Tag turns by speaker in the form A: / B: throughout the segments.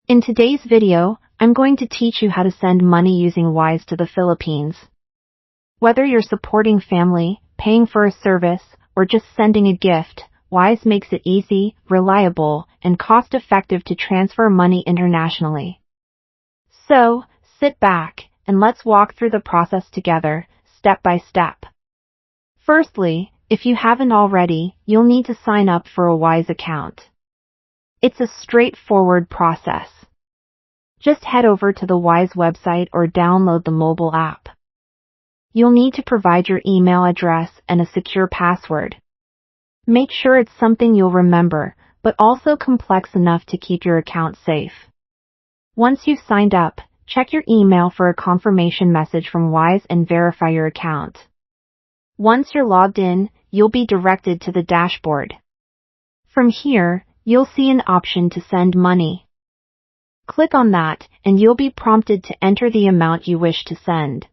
A: In today's video, I'm going to teach you how to send money using Wise to the Philippines. Whether you're supporting family, paying for a service, or just sending a gift, Wise makes it easy, reliable, and cost-effective to transfer money internationally. So, sit back, and let's walk through the process together, step by step. Firstly, if you haven't already, you'll need to sign up for a Wise account. It's a straightforward process. Just head over to the Wise website or download the mobile app. You'll need to provide your email address and a secure password. Make sure it's something you'll remember, but also complex enough to keep your account safe. Once you've signed up, check your email for a confirmation message from Wise and verify your account. Once you're logged in, you'll be directed to the dashboard. From here, you'll see an option to send money. Click on that, and you'll be prompted to enter the amount you wish to send.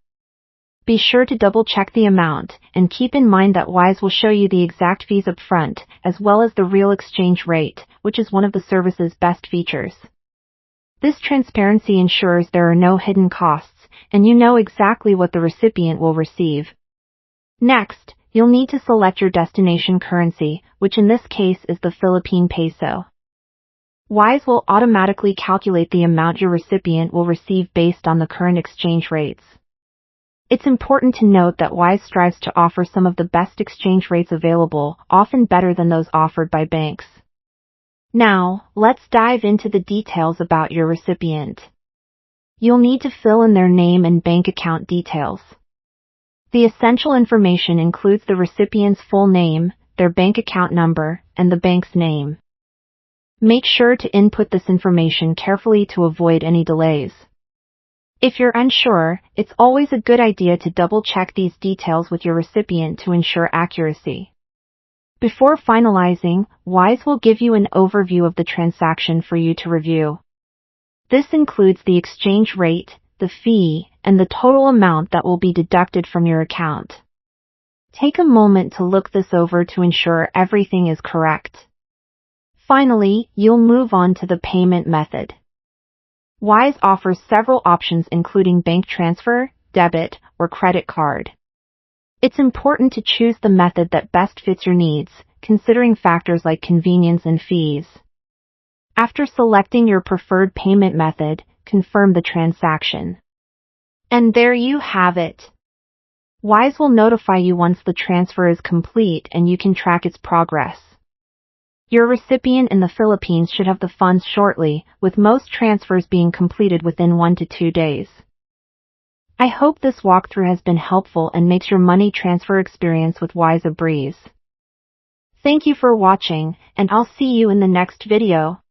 A: Be sure to double-check the amount, and keep in mind that Wise will show you the exact fees up front, as well as the real exchange rate, which is one of the service's best features. This transparency ensures there are no hidden costs, and you know exactly what the recipient will receive. Next, you'll need to select your destination currency, which in this case is the Philippine peso. Wise will automatically calculate the amount your recipient will receive based on the current exchange rates. It's important to note that Wise strives to offer some of the best exchange rates available, often better than those offered by banks. Now, let's dive into the details about your recipient. You'll need to fill in their name and bank account details. The essential information includes the recipient's full name, their bank account number, and the bank's name. Make sure to input this information carefully to avoid any delays. If you're unsure, it's always a good idea to double-check these details with your recipient to ensure accuracy. Before finalizing, Wise will give you an overview of the transaction for you to review. This includes the exchange rate, the fee, and the total amount that will be deducted from your account. Take a moment to look this over to ensure everything is correct. Finally, you'll move on to the payment method. Wise offers several options including bank transfer, debit, or credit card. It's important to choose the method that best fits your needs, considering factors like convenience and fees. After selecting your preferred payment method, confirm the transaction. And there you have it. Wise will notify you once the transfer is complete and you can track its progress. Your recipient in the Philippines should have the funds shortly, with most transfers being completed within 1 to 2 days. I hope this walkthrough has been helpful and makes your money transfer experience with Wise a breeze. Thank you for watching, and I'll see you in the next video.